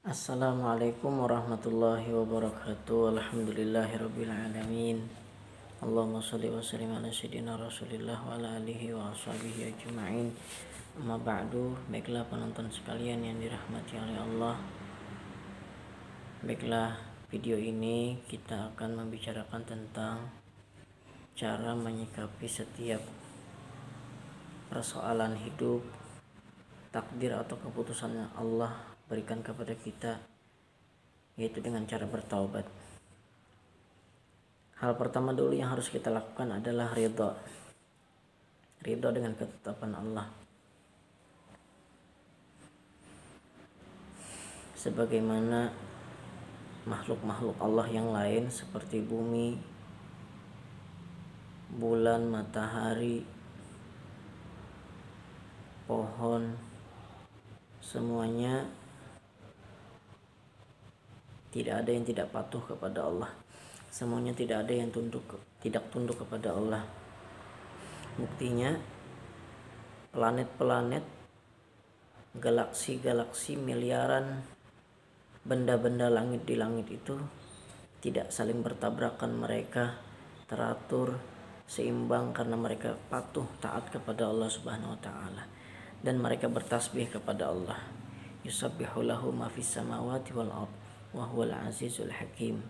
Assalamualaikum warahmatullahi wabarakatuh. Alhamdulillahirabbil alamin. Allahumma shalli wa sallim ala sayyidina Rasulillah wa ala alihi wa ashabihi ajma'in. Amma ba'du. Baiklah penonton sekalian yang dirahmati oleh Allah. Baiklah, video ini kita akan membicarakan tentang cara menyikapi setiap persoalan hidup, takdir atau keputusan yang Allah berikan kepada kita, yaitu dengan cara bertaubat. Hal pertama dulu yang harus kita lakukan adalah ridha dengan ketetapan Allah. Sebagaimana makhluk-makhluk Allah yang lain seperti bumi, bulan, matahari, pohon, semuanya tidak ada yang tidak patuh kepada Allah. Semuanya tidak ada yang tidak tunduk kepada Allah. Buktinya planet-planet, galaksi-galaksi, miliaran benda-benda langit di langit itu tidak saling bertabrakan. Mereka teratur, seimbang karena mereka patuh taat kepada Allah Subhanahu wa taala, dan mereka bertasbih kepada Allah. Yusabbihu lahu ma fis samawati wal ard wa huwal azizul hakim.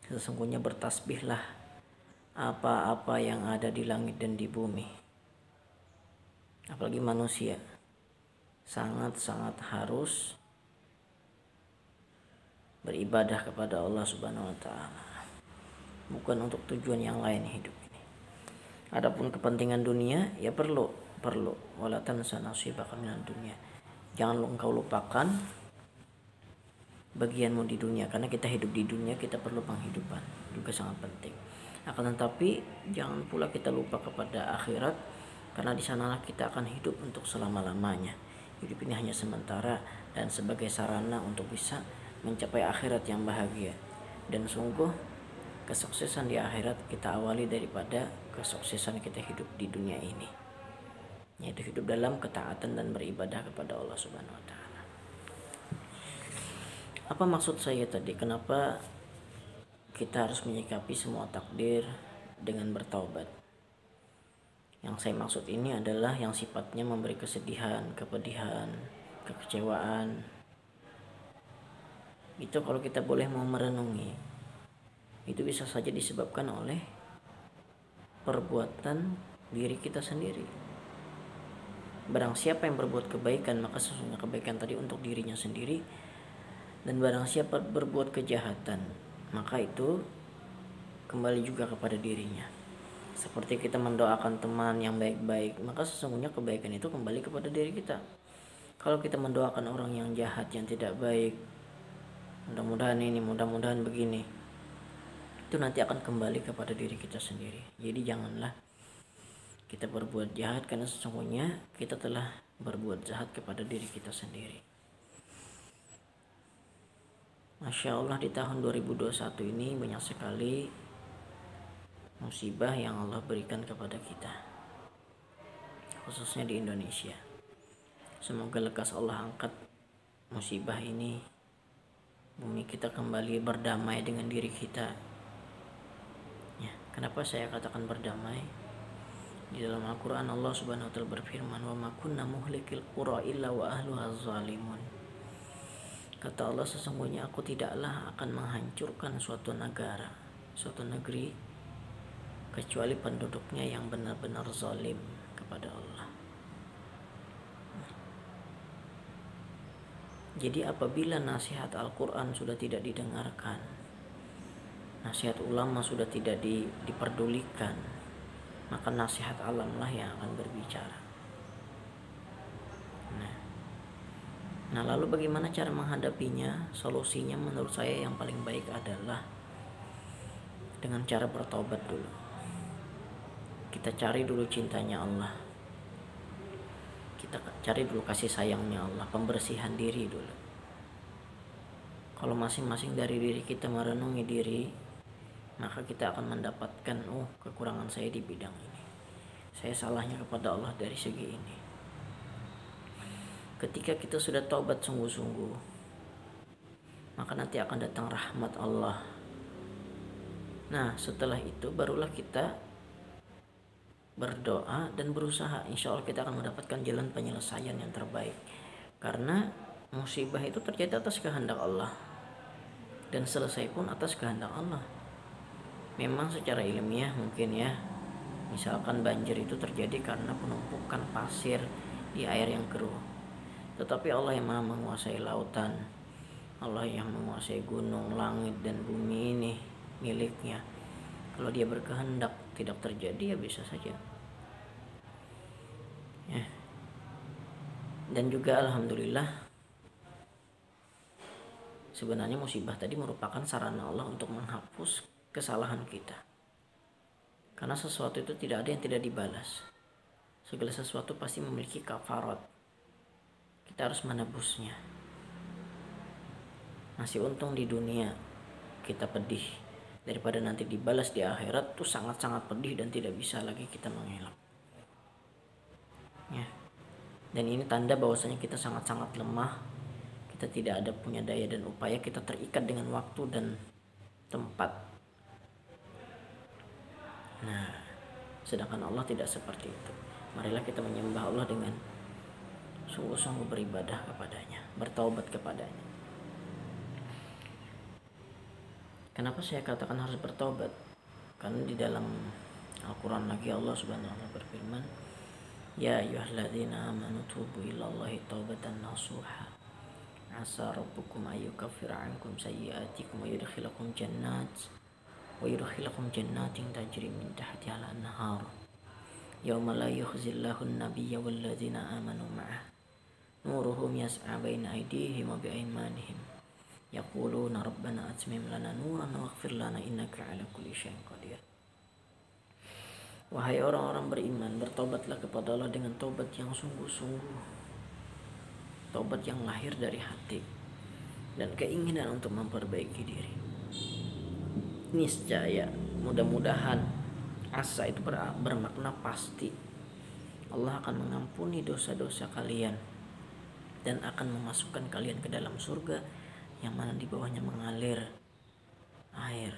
Sesungguhnya bertasbihlah apa-apa yang ada di langit dan di bumi. Apalagi manusia sangat-sangat harus beribadah kepada Allah Subhanahu wa taala, bukan untuk tujuan yang lain hidup ini. Adapun kepentingan dunia ya perlu wala tansa nasibaka minad dunya. Jangan engkau lupakan bagianmu di dunia, karena kita hidup di dunia, kita perlu penghidupan juga sangat penting. Akan tetapi jangan pula kita lupa kepada akhirat, karena di sanalah kita akan hidup untuk selama-lamanya. Hidup ini hanya sementara dan sebagai sarana untuk bisa mencapai akhirat yang bahagia. Dan sungguh kesuksesan di akhirat kita awali daripada kesuksesan kita hidup di dunia ini, yaitu hidup dalam ketaatan dan beribadah kepada Allah Subhanahu wa taala. Apa maksud saya tadi? Kenapa kita harus menyikapi semua takdir dengan bertaubat? Yang saya maksud ini adalah yang sifatnya memberi kesedihan, kepedihan, kekecewaan. Itu kalau kita boleh mau merenungi, itu bisa saja disebabkan oleh perbuatan diri kita sendiri. Barang siapa yang berbuat kebaikan, maka sesungguhnya kebaikan tadi untuk dirinya sendiri. Dan barang siapa berbuat kejahatan, maka itu kembali juga kepada dirinya. Seperti kita mendoakan teman yang baik-baik, maka sesungguhnya kebaikan itu kembali kepada diri kita. Kalau kita mendoakan orang yang jahat, yang tidak baik, mudah-mudahan ini, mudah-mudahan begini, itu nanti akan kembali kepada diri kita sendiri. Jadi janganlah kita berbuat jahat, karena sesungguhnya kita telah berbuat jahat kepada diri kita sendiri. Masya Allah, di tahun 2021 ini banyak sekali musibah yang Allah berikan kepada kita, khususnya di Indonesia. Semoga lekas Allah angkat musibah ini, bumi kita kembali berdamai dengan diri kita. Ya, kenapa saya katakan berdamai? Di dalam Al-Quran Allah Subhanahu wa ta'ala berfirman, wa ma kunna muhlikil qura illa wa ahluha zalimun. Kata Allah, sesungguhnya aku tidaklah akan menghancurkan suatu negara, suatu negeri, kecuali penduduknya yang benar-benar zalim kepada Allah. Jadi apabila nasihat Al-Quran sudah tidak didengarkan, nasihat ulama sudah tidak diperdulikan, maka nasihat alamlah yang akan berbicara. Nah, lalu bagaimana cara menghadapinya? Solusinya menurut saya yang paling baik adalah dengan cara bertobat dulu. Kita cari dulu cintanya Allah. Kita cari dulu kasih sayangnya Allah, pembersihan diri dulu. Kalau masing-masing dari diri kita merenungi diri, maka kita akan mendapatkan, kekurangan saya di bidang ini, saya salahnya kepada Allah dari segi ini. Ketika kita sudah taubat sungguh-sungguh, maka nanti akan datang rahmat Allah. Nah, setelah itu barulah kita berdoa dan berusaha. Insya Allah kita akan mendapatkan jalan penyelesaian yang terbaik. Karena musibah itu terjadi atas kehendak Allah, dan selesai pun atas kehendak Allah. Memang secara ilmiah mungkin ya, misalkan banjir itu terjadi karena penumpukan pasir di air yang keruh. Tetapi Allah yang maha menguasai lautan, Allah yang menguasai gunung, langit, dan bumi ini miliknya. Kalau dia berkehendak tidak terjadi, ya bisa saja ya. Dan juga alhamdulillah, sebenarnya musibah tadi merupakan sarana Allah untuk menghapus kesalahan kita. Karena sesuatu itu tidak ada yang tidak dibalas. Segala sesuatu pasti memiliki kafarat. Kita harus menebusnya. Masih untung di dunia kita pedih, daripada nanti dibalas di akhirat tuh sangat-sangat pedih dan tidak bisa lagi kita mengelak ya. Dan ini tanda bahwasanya kita sangat-sangat lemah, kita tidak ada punya daya dan upaya, kita terikat dengan waktu dan tempat. Nah, sedangkan Allah tidak seperti itu. Marilah kita menyembah Allah dengan sungguh-sungguh beribadah kepadanya, bertaubat kepadanya. Kenapa saya katakan harus bertobat? Karena di dalam Al-Quran lagi Allah Subhanahu wa ta'ala berfirman, ya ayyuhalladzina amanu tubu ilallahi taubatan nasuha asa rabbukum ayyukaffira ankum sayyi'atikum wa yudkhilakum jannatin tajri min tahtiha al-anhar yawma la yukhzillahu an-nabiyya walladzina amanu ma'ah nuruhum yas'a baina aydihim wa bi'aymanihim yaquluna rabbana atmim lana nuran waghfir lana innaka ala kulli syai'in qadir. Wahai orang-orang beriman, bertobatlah kepada Allah dengan taubat yang sungguh-sungguh, taubat yang lahir dari hati dan keinginan untuk memperbaiki diri. Niscaya, mudah-mudahan, asa itu bermakna pasti, Allah akan mengampuni dosa-dosa kalian dan akan memasukkan kalian ke dalam surga yang mana di bawahnya mengalir air,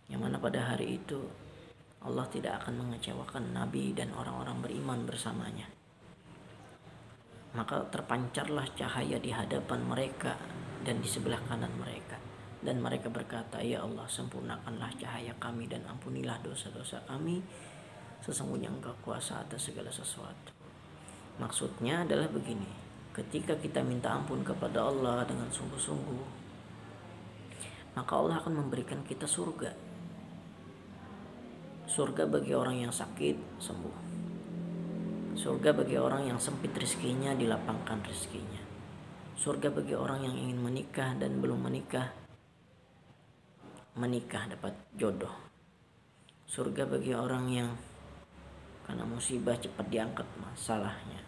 yang mana pada hari itu Allah tidak akan mengecewakan Nabi dan orang-orang beriman bersamanya. Maka terpancarlah cahaya di hadapan mereka dan di sebelah kanan mereka, dan mereka berkata, ya Allah, sempurnakanlah cahaya kami dan ampunilah dosa-dosa kami, sesungguhnya Engkau kuasa atas segala sesuatu. Maksudnya adalah begini, ketika kita minta ampun kepada Allah dengan sungguh-sungguh, maka Allah akan memberikan kita surga. Surga bagi orang yang sakit, sembuh. Surga bagi orang yang sempit rezekinya, dilapangkan rezekinya. Surga bagi orang yang ingin menikah dan belum menikah, dapat jodoh. Surga bagi orang yang karena musibah cepat diangkat masalahnya.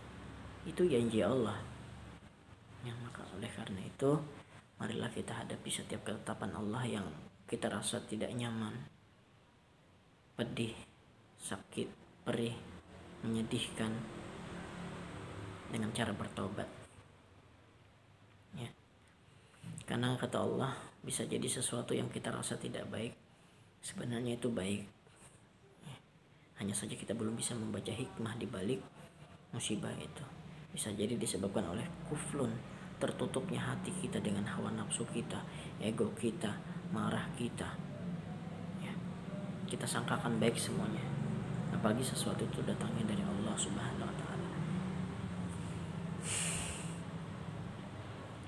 Itu janji Allah. Ya, maka oleh karena itu, marilah kita hadapi setiap ketetapan Allah yang kita rasa tidak nyaman, pedih, sakit, perih, menyedihkan, dengan cara bertobat ya. Karena kata Allah, bisa jadi sesuatu yang kita rasa tidak baik sebenarnya itu baik ya. Hanya saja kita belum bisa membaca hikmah di balik musibah itu. Bisa jadi disebabkan oleh kuflun, tertutupnya hati kita dengan hawa nafsu kita, ego kita, marah kita. Kita sangkakan baik semuanya, apalagi sesuatu itu datangnya dari Allah Subhanahu wa ta'ala.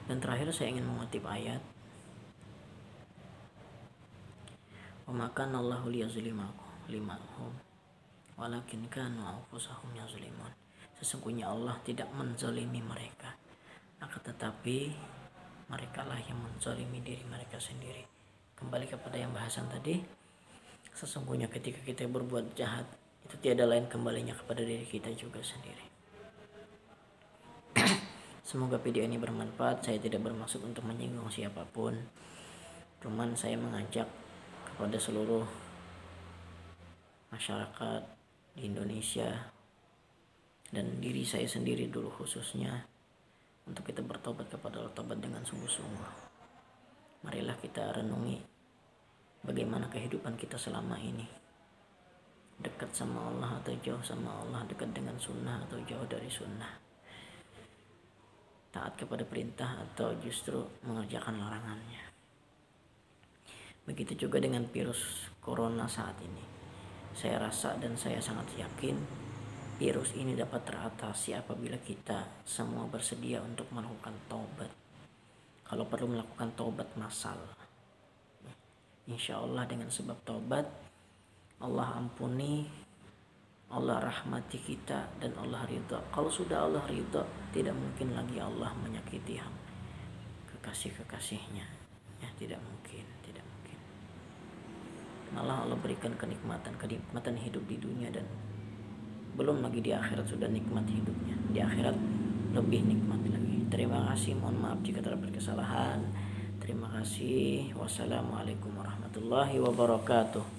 Dan terakhir saya ingin mengutip ayat, wa ma kana Allahu liyazlimahum walakin kanu anfusahum yazlimun. Sesungguhnya Allah tidak menzalimi mereka, akan tetapi merekalah yang menzalimi diri mereka sendiri. Kembali kepada yang bahasan tadi, sesungguhnya ketika kita berbuat jahat, itu tiada lain kembalinya kepada diri kita juga sendiri. Semoga video ini bermanfaat. Saya tidak bermaksud untuk menyinggung siapapun, cuman saya mengajak kepada seluruh masyarakat di Indonesia dan diri saya sendiri dulu khususnya, untuk kita bertobat kepada Allah, tobat dengan sungguh-sungguh. Marilah kita renungi bagaimana kehidupan kita selama ini. Dekat sama Allah atau jauh sama Allah, dekat dengan sunnah atau jauh dari sunnah, taat kepada perintah atau justru mengerjakan larangannya. Begitu juga dengan virus corona saat ini. Saya rasa dan saya sangat yakin virus ini dapat teratasi apabila kita semua bersedia untuk melakukan taubat. Kalau perlu melakukan taubat massal. Insya Allah dengan sebab taubat Allah ampuni, Allah rahmati kita, dan Allah ridha. Kalau sudah Allah ridha, tidak mungkin lagi Allah menyakiti kekasih-kekasihnya. Ya, tidak mungkin. Malah Allah berikan kenikmatan hidup di dunia, dan belum lagi di akhirat sudah nikmat hidupnya. Di akhirat lebih nikmat lagi. Terima kasih, mohon maaf jika terdapat kesalahan. Terima kasih. Wassalamualaikum warahmatullahi wabarakatuh.